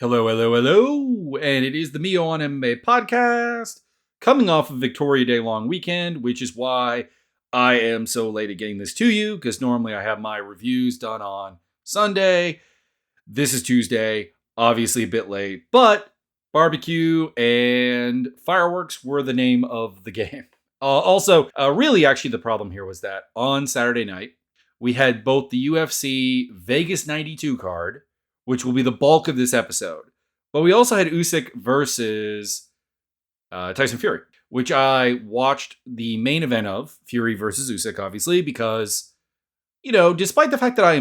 Hello, hello, hello, and it is the Mio on MMA podcast, coming off of Victoria Day long weekend, which is why I am so late at getting this to you, because normally I have my reviews done on Sunday. This is Tuesday, obviously a bit late, but barbecue and fireworks were the name of the game. Really, actually, the problem here was that on Saturday night, we had both the UFC Vegas 92 card, which will be the bulk of this episode. But we also had Usyk versus Tyson Fury, which I watched the main event of, Fury versus Usyk, obviously, because, despite the fact that I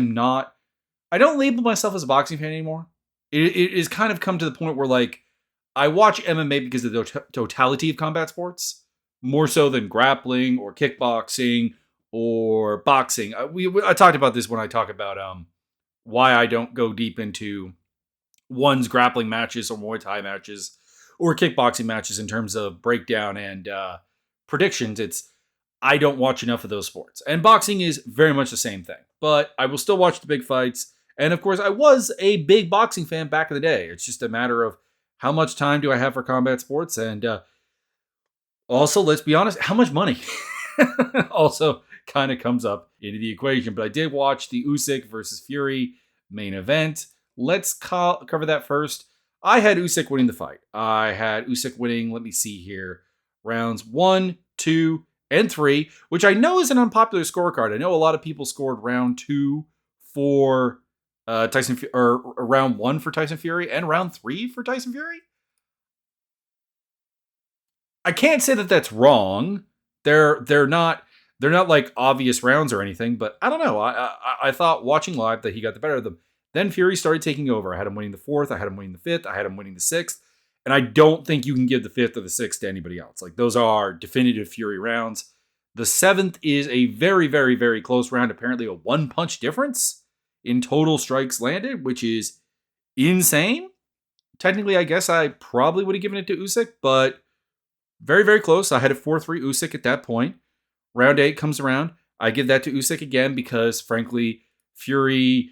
don't label myself as a boxing fan anymore. It has kind of come to the point where, like, I watch MMA because of the totality of combat sports, more so than grappling or kickboxing or boxing. I talked about this when I talk about why I don't go deep into one's grappling matches or Muay Thai matches or kickboxing matches in terms of breakdown and predictions. I don't watch enough of those sports. And boxing is very much the same thing. But I will still watch the big fights. And of course, I was a big boxing fan back in the day. It's just a matter of how much time do I have for combat sports? And also, let's be honest, how much money also kind of comes up into the equation. But I did watch the Usyk versus Fury main event. Let's cover that first. I had Usyk winning the fight. I had Usyk winning, let me see here, rounds 1, 2, and 3, which I know is an unpopular scorecard. I know a lot of people scored round 2 for round 1 for Tyson Fury and round 3 for Tyson Fury. I can't say that that's wrong. They're not like obvious rounds or anything, but I don't know. I thought watching live that he got the better of them. Then Fury started taking over. I had him winning the 4th. I had him winning the 5th. I had him winning the 6th. And I don't think you can give the 5th or the 6th to anybody else. Like, those are definitive Fury rounds. The 7th is a very, very, very close round. Apparently a 1-punch difference in total strikes landed, which is insane. Technically, I guess I probably would have given it to Usyk, but very, very close. I had a 4-3 Usyk at that point. Round 8 comes around. I give that to Usyk again because, frankly, Fury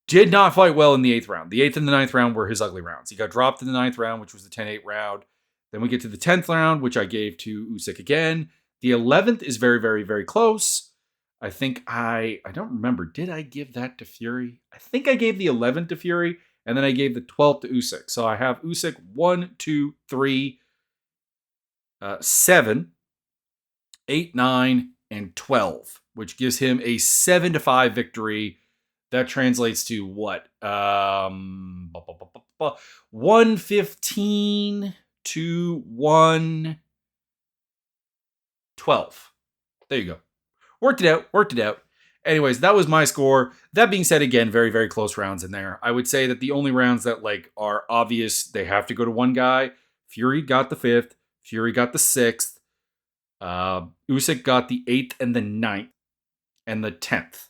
did not fight well in the 8th round. The 8th and the 9th round were his ugly rounds. He got dropped in the 9th round, which was the 10-8 round. Then we get to the 10th round, which I gave to Usyk again. The 11th is very, very, very close. I think I don't remember. Did I give that to Fury? I think I gave the 11th to Fury, and then I gave the 12th to Usyk. So I have Usyk 1, 2, 3, 7, 8, 9, and 12, which gives him a 7-5 victory. That translates to what? 115 to 112. There you go. Worked it out. Anyways, that was my score. That being said, again, very, very close rounds in there. I would say that the only rounds that are obvious, they have to go to one guy. Fury got the 5th. Fury got the 6th. Usyk got the 8th and the 9th and the 10th.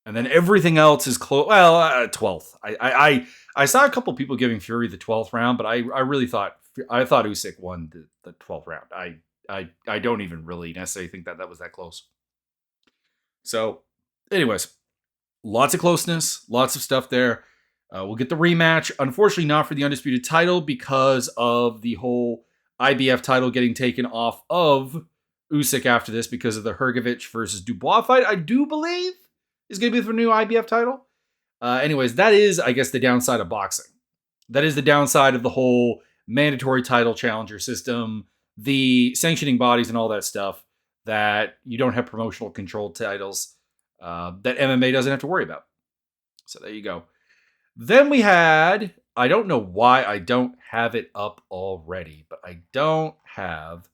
And then everything else is close. Well, 12th. I saw a couple people giving Fury the 12th round, but I really thought Usyk won the 12th round. I don't even really necessarily think that was that close. So, anyways, lots of closeness, lots of stuff there. We'll get the rematch. Unfortunately, not for the undisputed title because of the whole IBF title getting taken off of Usyk after this because of the Hrgovic versus Dubois fight, I do believe, is going to be the new IBF title. Anyways, that is, I guess, the downside of boxing. That is the downside of the whole mandatory title challenger system, the sanctioning bodies and all that stuff, that you don't have promotional controlled titles that MMA doesn't have to worry about. So there you go. Then we had, I don't know why I don't have it up already, but I don't have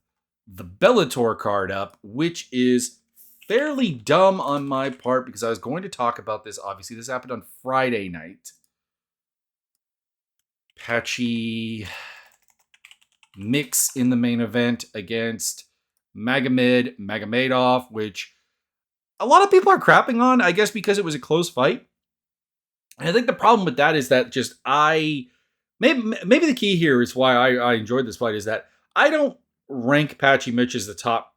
the Bellator card up, which is fairly dumb on my part because I was going to talk about this. Obviously, this happened on Friday night. Patchy mix in the main event against Magomedov, which a lot of people are crapping on, I guess, because it was a close fight. And I think the problem with that is that maybe the key here is why I enjoyed this fight is that I don't rank Patchy Mitch as the top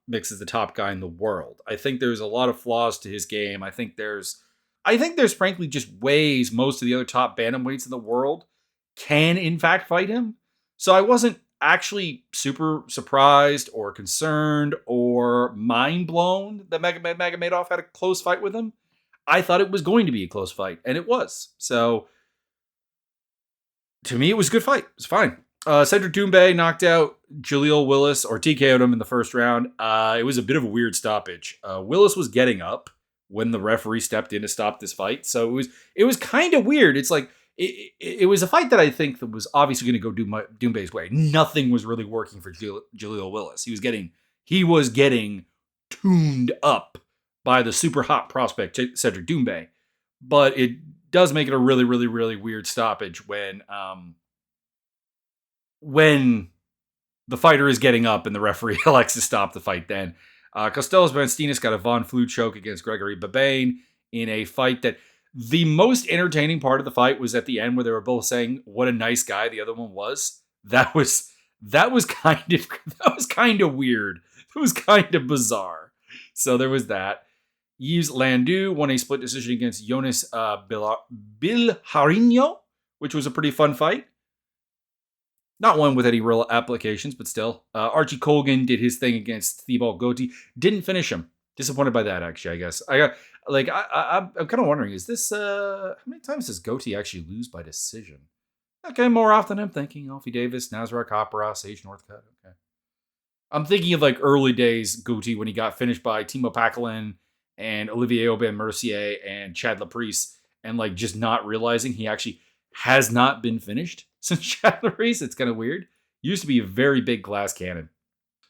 guy in the world. I think there's a lot of flaws to his game. I think there's I think there's frankly just ways most of the other top bantamweights in the world can in fact fight him. So I wasn't actually super surprised or concerned or mind blown that Magomedov had a close fight with him. I thought it was going to be a close fight, and it was. So to me, it was a good fight. It was fine. Cedric Doumbe knocked out Jaleel Willis, or TKO'd him in the first round. It was a bit of a weird stoppage. Willis was getting up when the referee stepped in to stop this fight, so it was kind of weird. It's like it was a fight that I think that was obviously going to go Doumbe's way. Nothing was really working for Jaleel Willis. He was getting tuned up by the super hot prospect Cedric Doumbe, but it does make it a really, really, really weird stoppage when the fighter is getting up and the referee elects to stop the fight then. Costellos Vanstinas got a Von Flue choke against Gregory Babane in a fight that the most entertaining part of the fight was at the end where they were both saying what a nice guy the other one was. That was kind of weird. It was kind of bizarre. So there was that. Yves Landu won a split decision against Jonas Bilharino, which was a pretty fun fight. Not one with any real applications, but still. Archie Colgan did his thing against Thibault Goti. Didn't finish him. Disappointed by that, actually, I guess. I'm kind of wondering, is this, how many times does Goti actually lose by decision? Okay, more often I'm thinking. Alfie Davis, Nasrat Kapra, Sage Northcutt. Okay. I'm thinking of like early days Goti when he got finished by Timo Packalin and Olivier Aubin-Mercier and Chad Laprise, and like just not realizing he actually has not been finished since Chad Laprise. It's kind of weird. Used to be a very big glass cannon.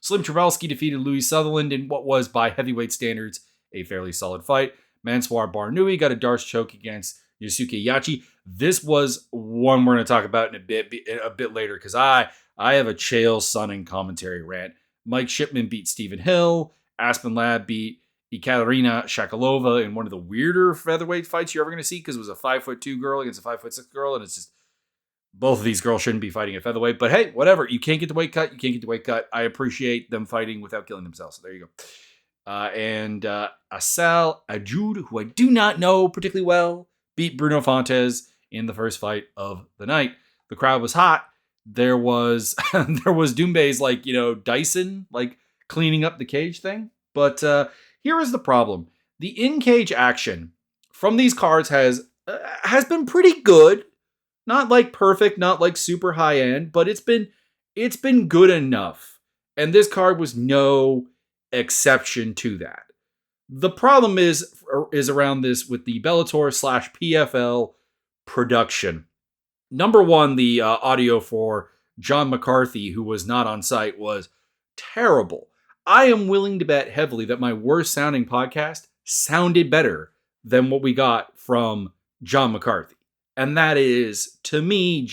Slim Travalski defeated Louis Sutherland in what was, by heavyweight standards, a fairly solid fight. Mansoor Barnui got a Darce choke against Yusuke Yachi. This was one we're going to talk about in a bit later, because I have a Chael Sonnen commentary rant. Mike Shipman beat Stephen Hill. Aspen Ladd beat Ekaterina Shakalova in one of the weirder featherweight fights you're ever going to see, because it was a 5'2" girl against a 5'6" girl, and it's just both of these girls shouldn't be fighting at featherweight. But hey, whatever. You can't get the weight cut. You can't get the weight cut. I appreciate them fighting without killing themselves. So there you go. And Asal Ajud, who I do not know particularly well, beat Bruno Fontes in the first fight of the night. The crowd was hot. There was Doumbe's Dyson cleaning up the cage thing. But here is the problem: the in-cage action from these cards has been pretty good. Not like perfect, not like super high end, but it's been good enough. And this card was no exception to that. The problem is around this with the Bellator/PFL production. Number one, the audio for John McCarthy, who was not on site, was terrible. I am willing to bet heavily that my worst sounding podcast sounded better than what we got from John McCarthy. And that is, to me,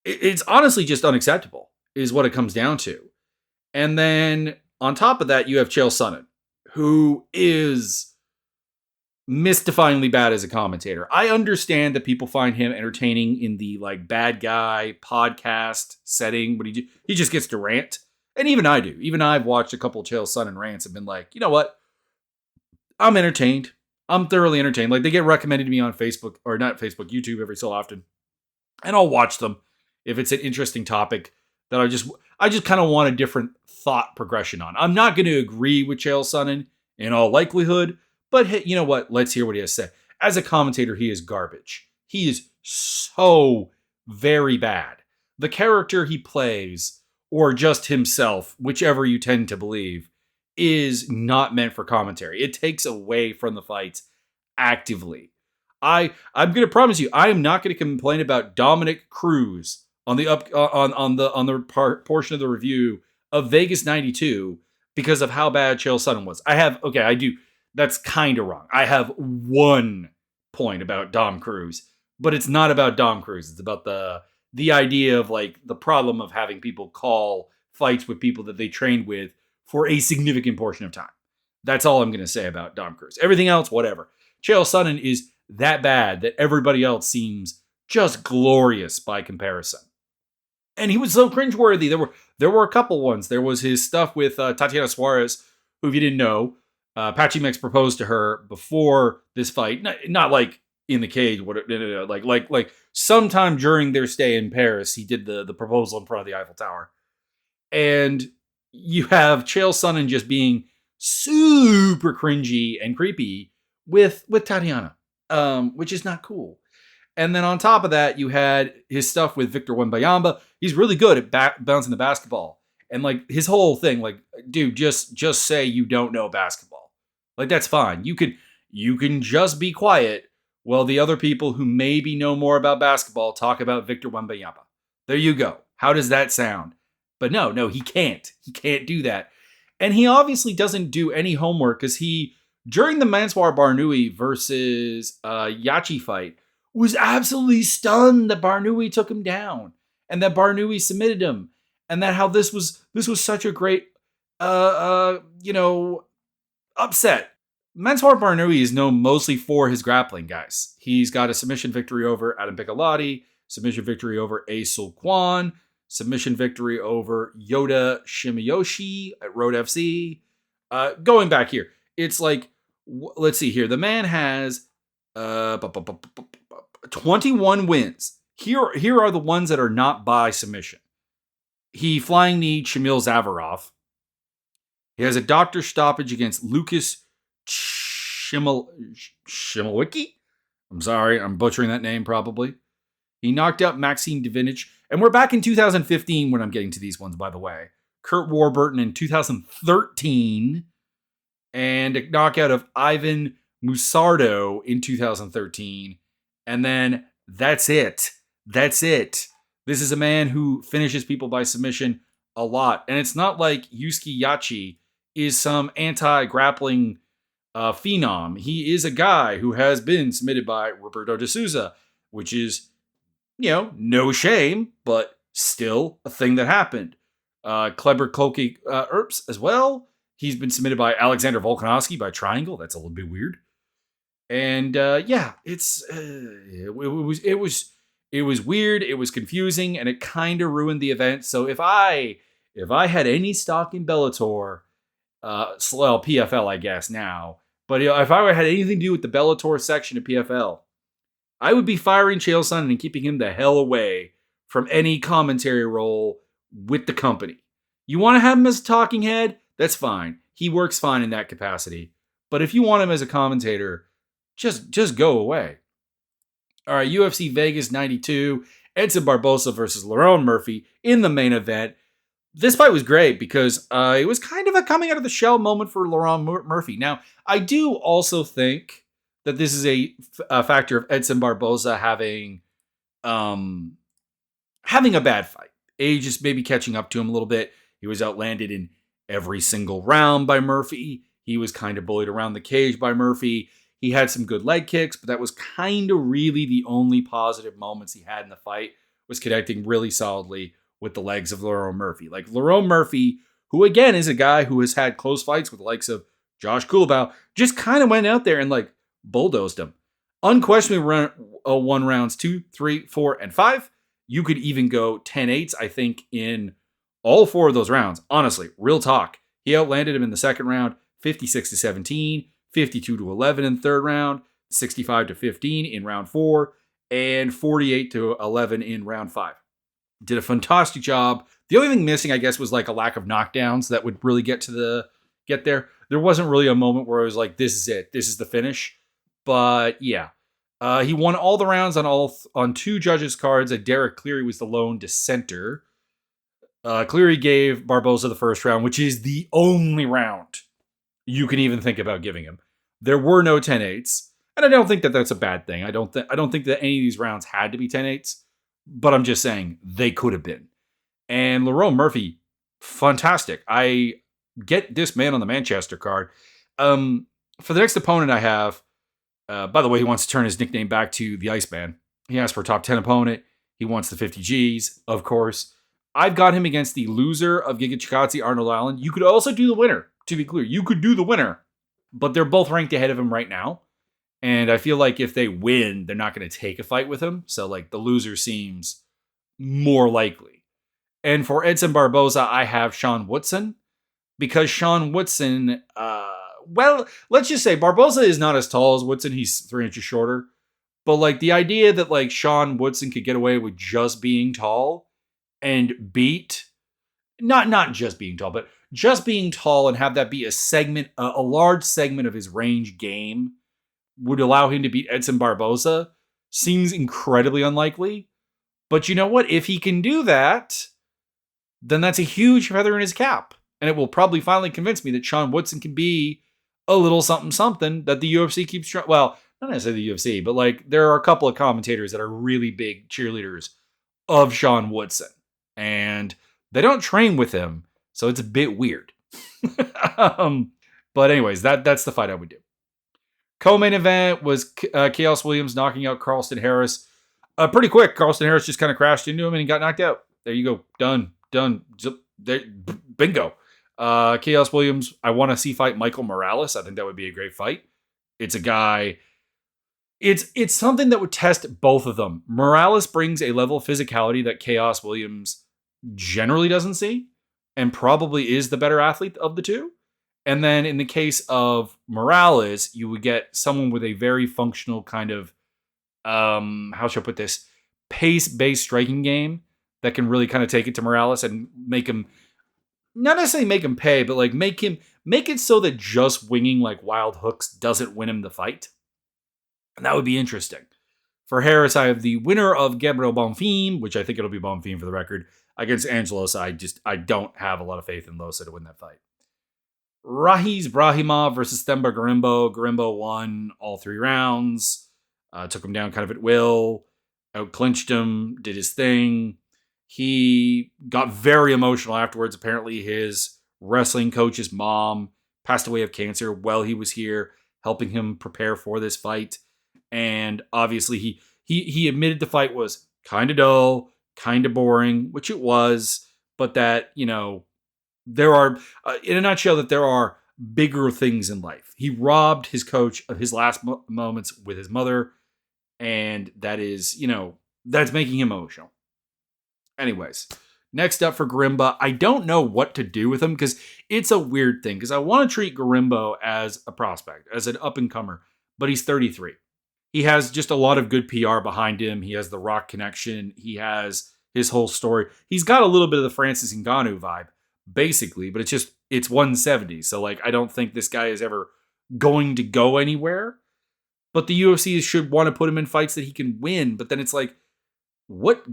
it's honestly just unacceptable, is what it comes down to. And then on top of that, you have Chael Sonnen, who is mystifyingly bad as a commentator. I understand that people find him entertaining in the bad guy podcast setting, but he just gets to rant. And even I do. Even I've watched a couple of Chael Sonnen rants and been like, you know what? I'm entertained. I'm thoroughly entertained. They get recommended to me on Facebook, or not Facebook, YouTube every so often. And I'll watch them if it's an interesting topic that I just kind of want a different thought progression on. I'm not going to agree with Chael Sonnen in all likelihood, but hey, you know what? Let's hear what he has to say. As a commentator, he is garbage. He is so very bad. The character he plays, or just himself, whichever you tend to believe, is not meant for commentary. It takes away from the fights actively. I'm going to promise you, I am not going to complain about Dominic Cruz on the portion of the review of Vegas 92 because of how bad Chael Sonnen was. I do. That's kind of wrong. I have one point about Dom Cruz, but it's not about Dom Cruz. It's about the idea of the problem of having people call fights with people that they trained with for a significant portion of time. That's all I'm going to say about Dom Cruz. Everything else, whatever. Chael Sonnen is that bad that everybody else seems just glorious by comparison. And he was so cringeworthy. There were a couple ones. There was his stuff with Tatiana Suarez, who, if you didn't know, Patchy Mix proposed to her before this fight, not like in the cage. Like sometime during their stay in Paris, he did the proposal in front of the Eiffel Tower, and you have Chael Sonnen just being super cringy and creepy with Tatiana, which is not cool. And then on top of that, you had his stuff with Victor Wembanyama. He's really good at bouncing the basketball. And like his whole thing, like, dude, just say you don't know basketball. Like that's fine. You can just be quiet while the other people who maybe know more about basketball talk about Victor Wembanyama. There you go. How does that sound? But no, he can't. He can't do that. And he obviously doesn't do any homework because during the Mansour Barnaoui versus Yachi fight, was absolutely stunned that Barnaoui took him down and that Barnaoui submitted him, and that how this was such a great upset. Mansour Barnaoui is known mostly for his grappling, guys. He's got a submission victory over Adam Piccolotti, submission victory over Asul Kwan, submission victory over Yoda Shimiyoshi at Road FC. Going back here, it's like, let's see here. The man has 21 wins. Here are the ones that are not by submission. He flying kneed Shamil Zavarov. He has a doctor stoppage against Lucas Shimilwicki. I'm sorry, I'm butchering that name probably. He knocked out Maxime Divinich. And we're back in 2015 when I'm getting to these ones, by the way. Kurt Warburton in 2013. And a knockout of Ivan Musardo in 2013. And then that's it. That's it. This is a man who finishes people by submission a lot. And it's not like Yusuke Yachi is some anti-grappling phenom. He is a guy who has been submitted by Roberto de Souza, which is, no shame, but still a thing that happened. Kleber Koki Earps as well. He's been submitted by Alexander Volkanovski by Triangle. That's a little bit weird. And it's it was weird. It was confusing, and it kind of ruined the event. So if I had any stock in Bellator, PFL, I guess now, but if I had anything to do with the Bellator section of PFL, I would be firing Chael Sonnen and keeping him the hell away from any commentary role with the company. You want to have him as a talking head? That's fine. He works fine in that capacity. But if you want him as a commentator, just go away. All right, UFC Vegas 92, Edson Barboza versus Lerone Murphy in the main event. This fight was great because it was kind of a coming out of the shell moment for Lerone Murphy. Now, I do also think that this is a factor of Edson Barboza having a bad fight. Age is maybe catching up to him a little bit. He was outlanded in every single round by Murphy. He was kind of bullied around the cage by Murphy. He had some good leg kicks, but that was kind of really the only positive moments he had in the fight, was connecting really solidly with the legs of Lerone Murphy. Like Lerone Murphy, who again is a guy who has had close fights with the likes of Josh Kulabau, just kind of went out there and like bulldozed him. Unquestionably won rounds 2, 3, 4, and 5. You could even go 10-8s, I think, in all 4 of those rounds. Honestly, real talk. He outlanded him in the second round, 56-17, 52-11 in the third round, 65-15 in round 4, and 48-11 in round 5. Did a fantastic job. The only thing missing, I guess, was like a lack of knockdowns that would really get there. There wasn't really a moment where I was like, this is it. This is the finish. But yeah. He won all the rounds on 2 judges' cards. Derek Cleary was the lone dissenter. Cleary gave Barboza the first round, which is the only round you can even think about giving him. There were no 10-8s, and I don't think that that's a bad thing. I don't think that any of these rounds had to be 10-8s, but I'm just saying they could have been. And Lerone Murphy, fantastic. I get this man on the Manchester card. For the next opponent I have, by the way, he wants to turn his nickname back to the Iceman. He asked for a top 10 opponent. He wants the 50 Gs, of course. I've got him against the loser of Giga Chikadze, Arnold Allen. You could also do the winner, to be clear. You could do the winner. But they're both ranked ahead of him right now. And I feel like if they win, they're not going to take a fight with him. So, like, the loser seems more likely. And for Edson Barboza, I have Sean Woodson. Because Sean Woodson well, let's just say Barboza is not as tall as Woodson. He's 3 inches shorter. But like the idea that like Sean Woodson could get away with just being tall and beat not just being tall, but just being tall and have that be a segment, a large segment of his range game would allow him to beat Edson Barboza seems incredibly unlikely. But you know what? If he can do that, then that's a huge feather in his cap. And it will probably finally convince me that Sean Woodson can be a little something something that the UFC keeps trying. Well, not necessarily the UFC, but like there are a couple of commentators that are really big cheerleaders of Sean Woodson. And they don't train with him, so it's a bit weird. But anyways, that's the fight I would do. Co-main event was Chaos Williams knocking out Carlston Harris. Pretty quick. Carlston Harris just kind of crashed into him and he got knocked out. There you go. Done. Bingo. Chaos Williams, I want to see fight Michael Morales. I think that would be a great fight. It's a guy. It's something that would test both of them. Morales brings a level of physicality that Chaos Williams generally doesn't see and probably is the better athlete of the two. And then in the case of Morales, you would get someone with a very functional kind of, how should I put this, pace-based striking game that can really kind of take it to Morales and make him, not necessarily make him pay, but like make it so that just winging like wild hooks doesn't win him the fight. And that would be interesting. For Harris, I have the winner of Gabriel Bonfim, which I think it'll be Bonfim for the record, against Angelos. I don't have a lot of faith in Losa to win that fight. Rahiz Brahimov versus Themba Garimbo. Garimbo won all 3 rounds. Took him down kind of at will. Out-clinched him. Did his thing. He got very emotional afterwards. Apparently his wrestling coach's mom passed away of cancer while he was here, helping him prepare for this fight. And obviously he admitted the fight was kind of dull, kind of boring, which it was, but that, you know, there are, in a nutshell, that there are bigger things in life. He robbed his coach of his last moments with his mother, and that is, you know, that's making him emotional. Anyways, next up for Garimba, I don't know what to do with him because it's a weird thing because I want to treat Garimbo as a prospect, as an up-and-comer, but he's 33. He has just a lot of good PR behind him. He has the Rock connection. He has his whole story. He's got a little bit of the Francis Ngannou vibe, basically, but it's 170. So like, I don't think this guy is ever going to go anywhere, but the UFC should want to put him in fights that he can win. But then it's like, what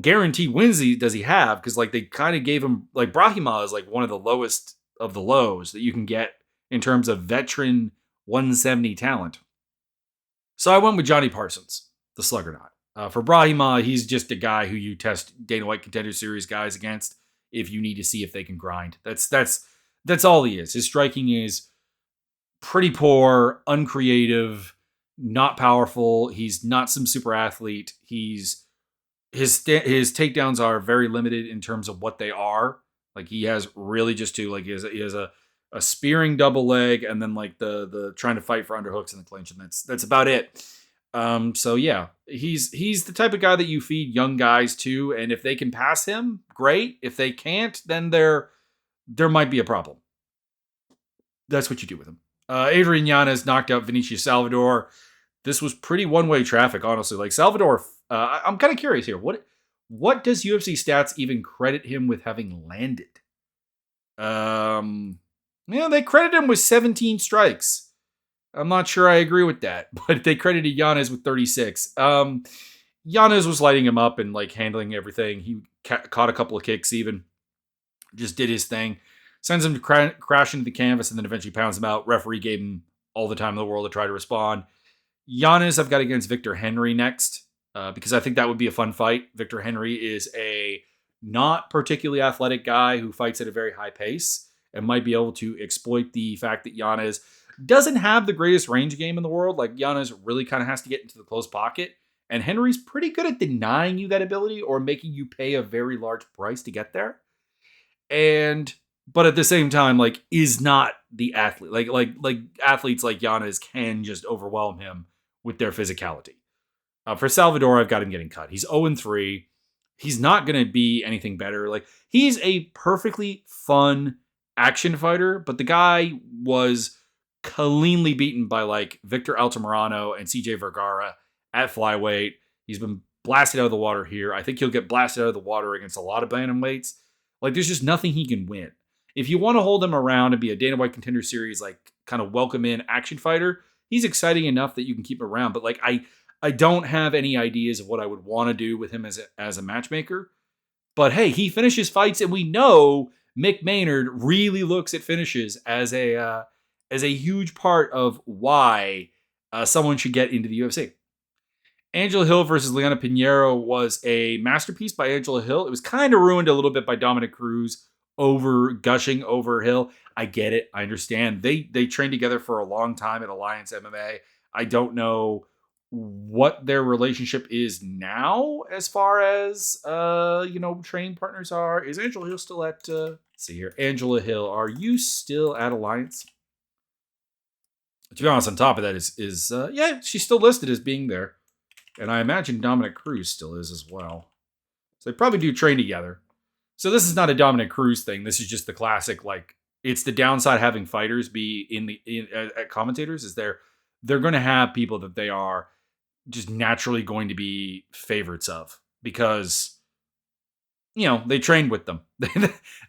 guaranteed wins does he have? Because like they kind of gave him, like Brahima is like one of the lowest of the lows that you can get in terms of veteran 170 talent. So I went with Johnny Parsons, the Sluggernaut. For Brahima, he's just a guy who you test Dana White Contender Series guys against if you need to see if they can grind. That's all he is. His striking is pretty poor, uncreative, not powerful. He's not some super athlete. His takedowns are very limited in terms of what they are. Like he has really just two. Like he has a spearing double leg and then like the trying to fight for underhooks in the clinch, and that's about it. So yeah, he's the type of guy that you feed young guys to, and if they can pass him, great. If they can't, then there might be a problem. That's what you do with him. Adrian Yanez knocked out Vinicius Salvador. This was pretty one-way traffic, honestly. Like Salvador, I'm kind of curious here. What does UFC stats even credit him with having landed? They credit him with 17 strikes. I'm not sure I agree with that, but they credited Yanez with 36. Yanez was lighting him up and like handling everything. He caught a couple of kicks even. Just did his thing. Sends him to crash into the canvas and then eventually pounds him out. Referee gave him all the time in the world to try to respond. Yanez I've got against Victor Henry next because I think that would be a fun fight. Victor Henry is a not particularly athletic guy who fights at a very high pace and might be able to exploit the fact that Yanez doesn't have the greatest range game in the world. Like Yanez really kind of has to get into the close pocket, and Henry's pretty good at denying you that ability or making you pay a very large price to get there. But at the same time, like is not the athlete. Like athletes like Yanez can just overwhelm him with their physicality. For Salvador, I've got him getting cut. He's 0-3. He's not going to be anything better. Like he's a perfectly fun action fighter, but the guy was cleanly beaten by like Victor Altamirano and CJ Vergara at flyweight. He's been blasted out of the water here. I think he'll get blasted out of the water against a lot of bantamweights. Like, there's just nothing he can win. If you want to hold him around and be a Dana White Contender Series, like, kind of welcome in action fighter, he's exciting enough that you can keep him around. But like, I don't have any ideas of what I would want to do with him as a matchmaker. But hey, he finishes fights, and we know Mick Maynard really looks at finishes as a huge part of why someone should get into the UFC. Angela Hill versus Liana Pinheiro was a masterpiece by Angela Hill. It was kind of ruined a little bit by Dominic Cruz gushing over Hill. I get it. I understand. They trained together for a long time at Alliance MMA. I don't know what their relationship is now as far as training partners are. Is Angela Hill still at let's see here. Angela Hill, are you still at Alliance? To be honest, on top of that is yeah, she's still listed as being there. And I imagine Dominic Cruz still is as well. So they probably do train together. So this is not a Dominic Cruz thing. This is just the classic, like, it's the downside having fighters be at commentators is they're going to have people that they are just naturally going to be favorites of because, they trained with them.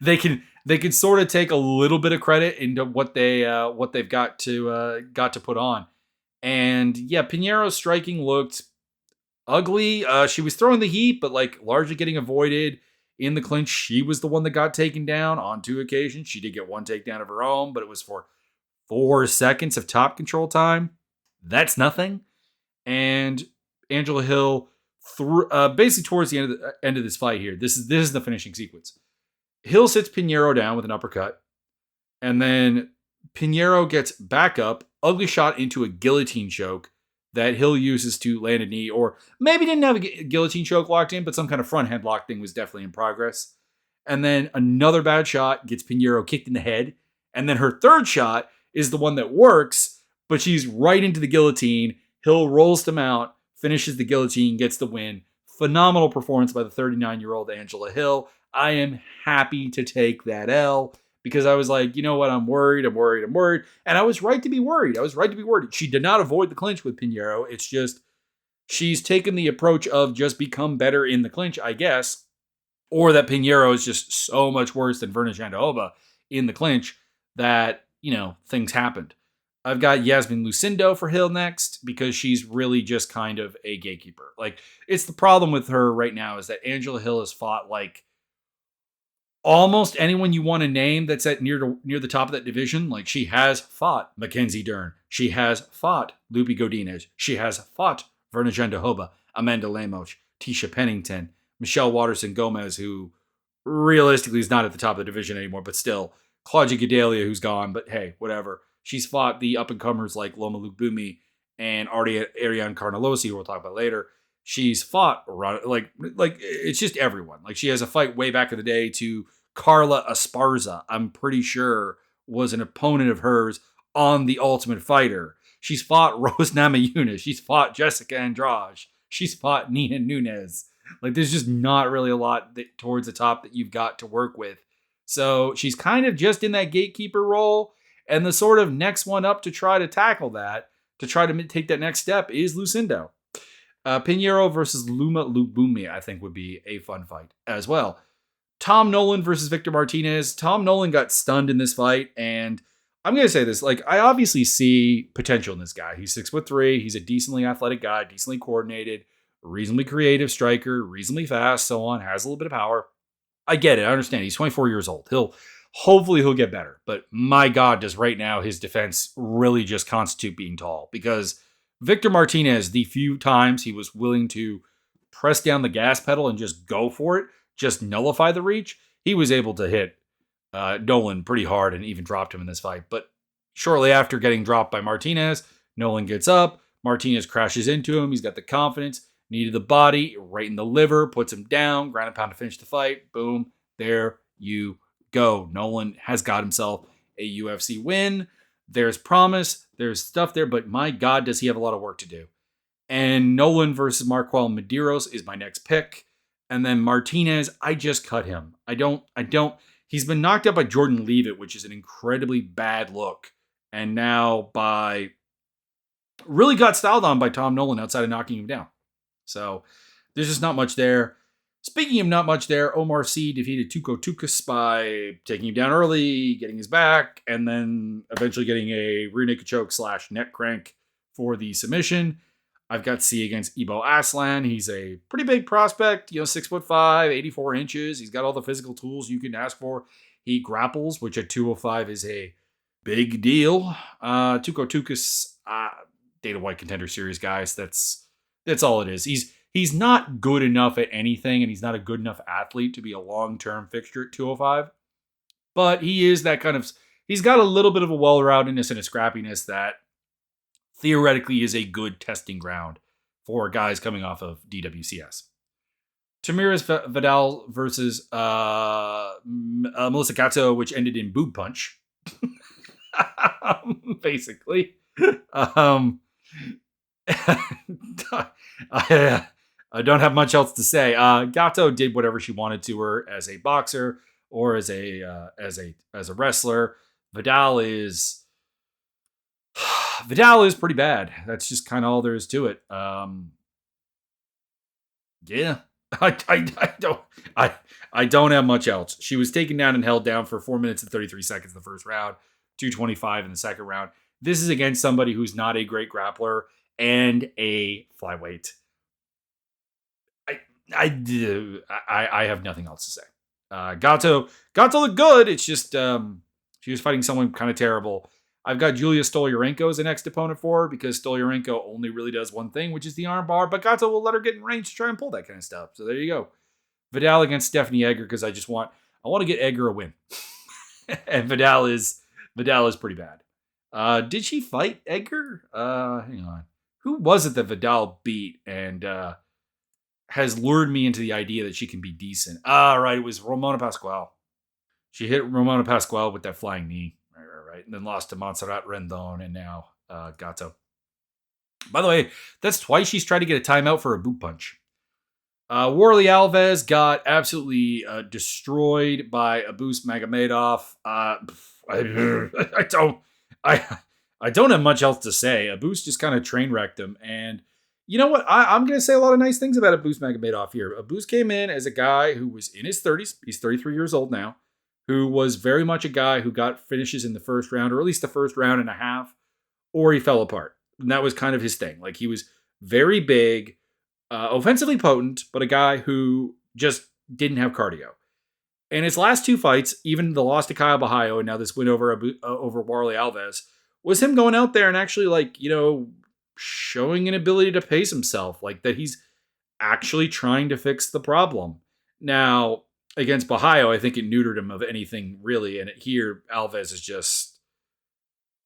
they can sort of take a little bit of credit into what they've got to put on. And yeah, Pinheiro's striking looked ugly. She was throwing the heat, but like largely getting avoided in the clinch. She was the one that got taken down on 2 occasions. She did get 1 takedown of her own, but it was for 4 seconds of top control time. That's nothing. And Angela Hill basically towards the end of this fight here. This is the finishing sequence. Hill sits Pinheiro down with an uppercut, and then Pinheiro gets back up, ugly shot into a guillotine choke that Hill uses to land a knee, or maybe didn't have a guillotine choke locked in, but some kind of front headlock thing was definitely in progress. And then another bad shot gets Pinheiro kicked in the head. And then her third shot is the one that works, but she's right into the guillotine. Hill rolls to mount, finishes the guillotine, gets the win. Phenomenal performance by the 39-year-old Angela Hill. I am happy to take that L because I was like, you know what? I'm worried. And I was right to be worried. She did not avoid the clinch with Pinheiro. It's just she's taken the approach of just become better in the clinch, I guess, or that Pinheiro is just so much worse than Verna Jandiroba in the clinch that, things happened. I've got Yasmin Lucindo for Hill next because she's really just kind of a gatekeeper. Like, it's the problem with her right now is that Angela Hill has fought like almost anyone you want to name that's at near the top of that division. Like, she has fought Mackenzie Dern. She has fought Lupi Godinez. She has fought Verna Jandiroba, Amanda Lemos, Tisha Pennington, Michelle Waterson-Gomez, who realistically is not at the top of the division anymore, but still, Claudia Gadelia, who's gone, but hey, whatever. She's fought the up-and-comers like Loma Lukbumi and Ariane Carnelosi, who we'll talk about later. She's fought around, like it's just everyone. Like, she has a fight way back in the day to Carla Esparza, I'm pretty sure was an opponent of hers on The Ultimate Fighter. She's fought Rose Namajunas. She's fought Jessica Andrade. She's fought Nina Nunes. Like, there's just not really a lot towards the top that you've got to work with. So she's kind of just in that gatekeeper role. And the sort of next one up to try to tackle that, to try to take that next step, is Lucindo. Pinheiro versus Luma Lubumi, I think, would be a fun fight as well. Tom Nolan versus Victor Martinez. Tom Nolan got stunned in this fight, and I'm going to say this. Like, I obviously see potential in this guy. He's 6'3". He's a decently athletic guy, decently coordinated, reasonably creative striker, reasonably fast, so on, has a little bit of power. I get it. I understand. He's 24 years old. Hopefully he'll get better. But my God, does right now his defense really just constitute being tall? Because Victor Martinez, the few times he was willing to press down the gas pedal and just go for it, just nullify the reach, he was able to hit Nolan pretty hard and even dropped him in this fight. But shortly after getting dropped by Martinez, Nolan gets up. Martinez crashes into him. He's got the confidence, knee to the body, right in the liver, puts him down, ground and pound to finish the fight. Boom. There you go. Nolan has got himself a UFC win. There's promise. There's stuff there, but my God, does he have a lot of work to do. And Nolan versus Marquel Medeiros is my next pick. And then Martinez, I just cut him. I don't. He's been knocked out by Jordan Leavitt, which is an incredibly bad look and now really got styled on by Tom Nolan outside of knocking him down. So there's just not much there. Speaking of not much there, Omar Sy defeated Tuco Tukas by taking him down early, getting his back, and then eventually getting a rear naked choke / neck crank for the submission. I've got Sy against Ibo Aslan. He's a pretty big prospect, 6'5", 84 inches. He's got all the physical tools you can ask for. He grapples, which at 205 is a big deal. Tuco Tukas, Dana White Contender Series, guys. That's all it is. He's not good enough at anything, and he's not a good enough athlete to be a long-term fixture at 205. But he is that kind of... He's got a little bit of a well-roundedness and a scrappiness that theoretically is a good testing ground for guys coming off of DWCS. Tamiris Vidal versus Melissa Gatto, which ended in boob punch. Basically. I don't have much else to say. Gatto did whatever she wanted to her as a boxer or as a wrestler. Vidal is pretty bad. That's just kind of all there is to it. Yeah, I don't have much else. She was taken down and held down for 4 minutes and 33 seconds in the first round, 2:25 in the second round. This is against somebody who's not a great grappler and a flyweight. I have nothing else to say. Gatto looked good. It's just she was fighting someone kind of terrible. I've got Julia Stolyarenko as the next opponent for her because Stolyarenko only really does one thing, which is the armbar, but Gatto will let her get in range to try and pull that kind of stuff. So there you go. Vidal against Stephanie Egger because I want to get Egger a win. And Vidal is pretty bad. Did she fight Egger? Hang on. Who was it that Vidal beat and has lured me into the idea that she can be decent? Right. It was Ramona Pascual. She hit Ramona Pascual with that flying knee. Right. And then lost to Montserrat Rendon and now Gatto. By the way, that's twice she's tried to get a timeout for a boot punch. Warley Alves got absolutely destroyed by Abus Magomedov. I don't have much else to say. Abus just kind of train wrecked him. And you know what? I'm going to say a lot of nice things about Abus Magomedov here. Abus came in as a guy who was in his 30s. He's 33 years old now. Who was very much a guy who got finishes in the first round, or at least the first round and a half, or he fell apart. And that was kind of his thing. Like, he was very big, offensively potent, but a guy who just didn't have cardio. And his last two fights, even the loss to Kyle Bahayo and now this win over Warley Alves, was him going out there and actually, showing an ability to pace himself. Like, that he's actually trying to fix the problem. Now, against Bahayo, I think it neutered him of anything, really. And here, Alves is just...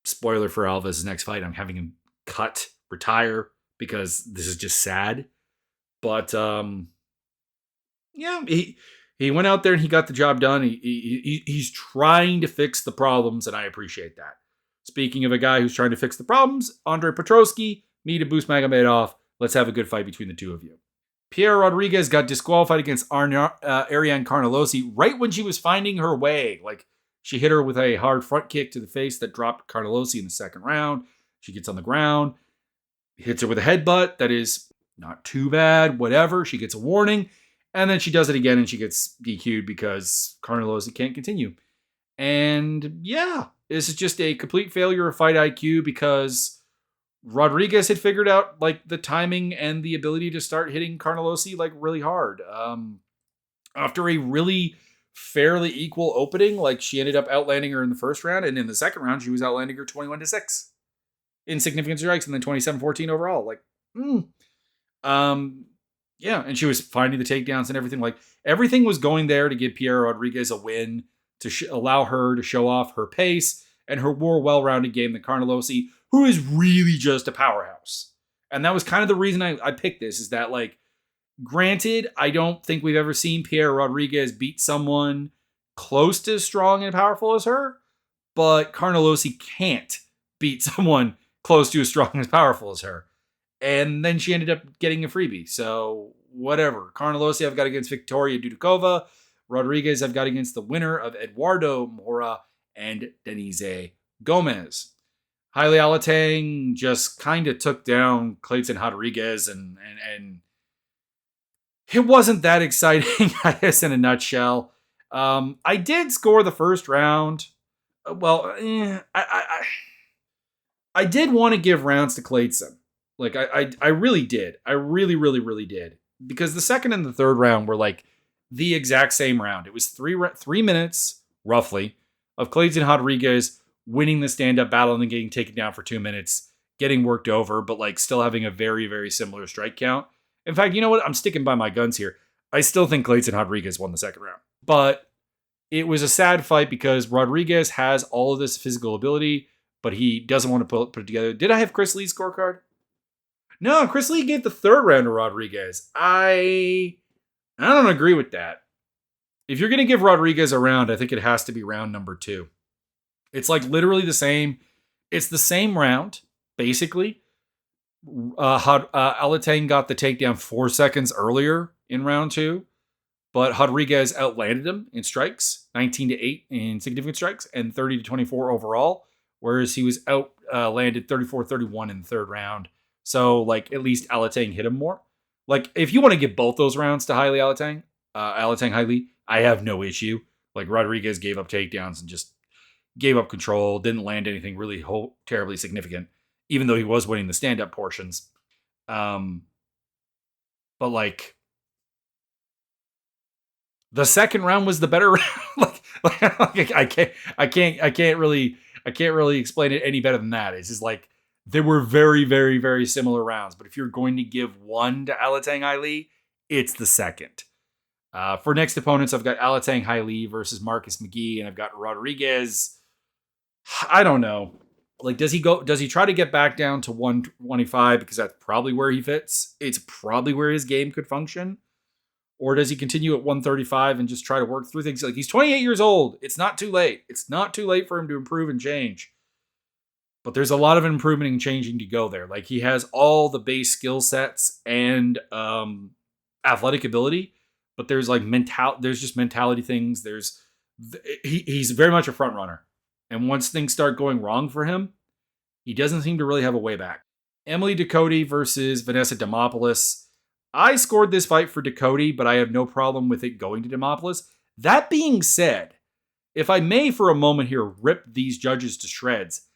Spoiler for Alves' next fight. I'm having him retire, because this is just sad. But, yeah, he went out there and he got the job done. He's trying to fix the problems, and I appreciate that. Speaking of a guy who's trying to fix the problems, Andre Petroski, meet Abus Magomedov. Let's have a good fight between the two of you. Pierre Rodriguez got disqualified against Ariane Carnelossi right when she was finding her way. Like, she hit her with a hard front kick to the face that dropped Carnelossi in the second round. She gets on the ground, hits her with a headbutt. That is not too bad, whatever. She gets a warning, and then she does it again, and she gets DQ'd because Carnelossi can't continue. And yeah, this is just a complete failure of fight IQ because Rodriguez had figured out the timing and the ability to start hitting Carnelossi really hard. After a really fairly equal opening, she ended up outlanding her in the first round, and in the second round she was outlanding her 21-6 in significant strikes, and then 27-14 overall. Yeah, and she was finding the takedowns and everything. Everything was going there to give Pierre Rodriguez a win, to allow her to show off her pace and her more well-rounded game than Carnelossi, who is really just a powerhouse. And that was kind of the reason I picked this, is that, granted, I don't think we've ever seen Pierre Rodriguez beat someone close to as strong and powerful as her, but Carnelossi can't beat someone close to as strong and as powerful as her. And then she ended up getting a freebie. So, whatever. Carnelossi I've got against Victoria Dudikova. Rodriguez I've got against the winner of Eduardo Mora and Denise Gomez. Haile Alatang just kind of took down Clayton Rodriguez, and it wasn't that exciting, I guess, in a nutshell. I did score the first round. Well, I did want to give rounds to Clayton. Like I really did. I really, really, really did. Because the second and the third round were like the exact same round. It was 3 minutes, roughly, of Clayton Rodriguez winning the stand-up battle and then getting taken down for 2 minutes, getting worked over, but like still having a very, very similar strike count. In fact, you know what? I'm sticking by my guns here. I still think Clayton Rodriguez won the second round. But it was a sad fight because Rodriguez has all of this physical ability, but he doesn't want to put it together. Did I have Chris Lee's scorecard? No, Chris Lee gave the third round to Rodriguez. I don't agree with that. If you're going to give Rodriguez a round, I think it has to be round number 2. It's like literally the same. It's the same round, basically. Alatang got the takedown 4 seconds earlier in round 2, but Rodriguez outlanded him in strikes, 19-8 in significant strikes, and 30-24 overall, whereas he was outlanded 34-31 in the third round. So, like, at least Alatang hit him more. Like, if you want to give both those rounds to Haile Alatang, Haile, I have no issue. Like, Rodriguez gave up takedowns and just gave up control, didn't land anything really terribly significant, even though he was winning the stand-up portions. But, like, the second round was the better round. I can't really explain it any better than that. It's just like, they were very, very, very similar rounds. But if you're going to give one to Alatang Haile, it's the second. For next opponents, I've got Alatang Haile versus Marcus McGee, and I've got Rodriguez. I don't know. Like, does he try to get back down to 125 because that's probably where he fits? It's probably where his game could function. Or does he continue at 135 and just try to work through things? Like, he's 28 years old. It's not too late. It's not too late for him to improve and change. But there's a lot of improvement and changing to go there. Like, he has all the base skill sets and athletic ability, but there's like there's just mentality things. He's very much a front runner. And once things start going wrong for him, he doesn't seem to really have a way back. Emily Ducote versus Vanessa Demopoulos. I scored this fight for Ducote, but I have no problem with it going to Demopoulos. That being said, if I may for a moment here rip these judges to shreds,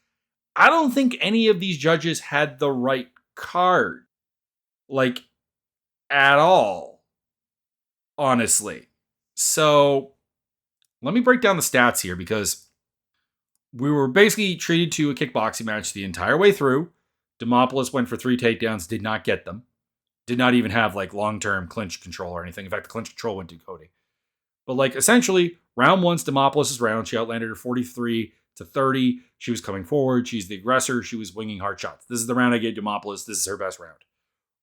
I don't think any of these judges had the right card. Like, at all. Honestly. So, let me break down the stats here because we were basically treated to a kickboxing match the entire way through. Demopoulos went for 3 takedowns, did not get them. Did not even have, like, long-term clinch control or anything. In fact, the clinch control went to Ducote. But, like, essentially, round 1's Demopoulos' round. She outlanded her 43-30. She was coming forward. She's the aggressor. She was winging hard shots. This is the round I gave Demopoulos. This is her best round.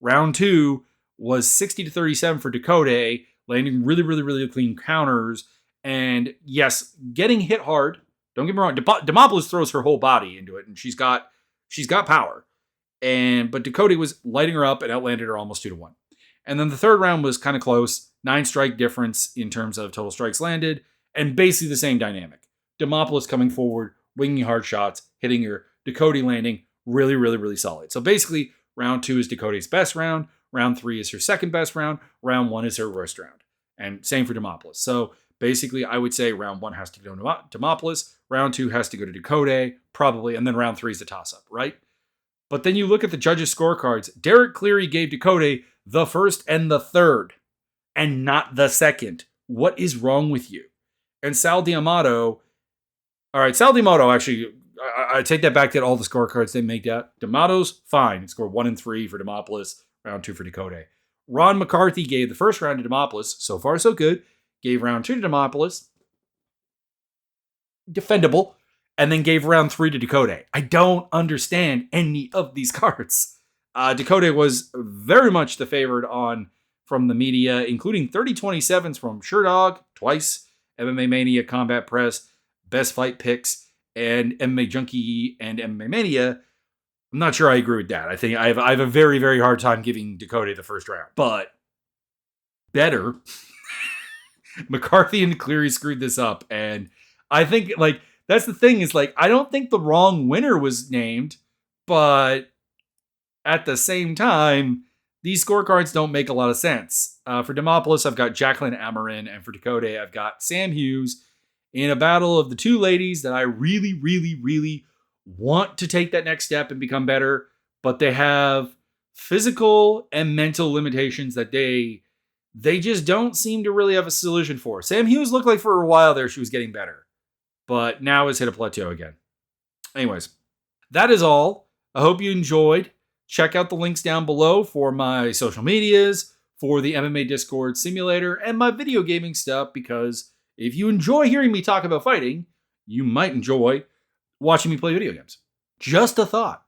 Round 2 was 60-37 for Ducote, landing really, really, really clean counters. And yes, getting hit hard. Don't get me wrong. Demopoulos throws her whole body into it, and she's got power. But Ducote was lighting her up and outlanded her almost 2-1. And then the third round was kind of close. 9 strike difference in terms of total strikes landed, and basically the same dynamic. Demopoulos coming forward, winging hard shots, hitting her. Ducote landing really, really, really solid. So basically, round 2 is Ducote's best round. Round 3 is her second best round. Round 1 is her worst round. And same for Demopoulos. So basically, I would say round 1 has to go to Demopoulos. Round 2 has to go to Ducote, probably. And then round 3 is the toss-up, right? But then you look at the judges' scorecards. Derek Cleary gave Ducote the first and the third, and not the second. What is wrong with you? And Sal D'Amato, all right, Sal D'Amato, actually, I take that back to all the scorecards they make out. D'Amato's fine. He scored 1 and 3 for Demopoulos, round 2 for Ducote. Ron McCarthy gave the first round to Demopoulos. So far, so good. Gave round 2 to Demopoulos. Defendable. And then gave round 3 to Ducote. I don't understand any of these cards. Ducote was very much the favored from the media, including 30-27s from Sherdog twice, MMA Mania, Combat Press, Best Fight Picks, and MMA Junkie and MMA Mania. I'm not sure I agree with that. I think I have a very, very hard time giving Ducote the first round. But better. McCarthy and Cleary screwed this up. And I think, like, That's the thing is like, I don't think the wrong winner was named, but at the same time, these scorecards don't make a lot of sense. For Demopoulos, I've got Jacqueline Amarin, and for Dakota, I've got Sam Hughes in a battle of the two ladies that I really, really, really want to take that next step and become better, but they have physical and mental limitations that they just don't seem to really have a solution for. Sam Hughes looked like for a while there she was getting better, but now has hit a plateau again. Anyways, that is all. I hope you enjoyed. Check out the links down below for my social medias, for the MMA Discord simulator, and my video gaming stuff, because if you enjoy hearing me talk about fighting, you might enjoy watching me play video games. Just a thought.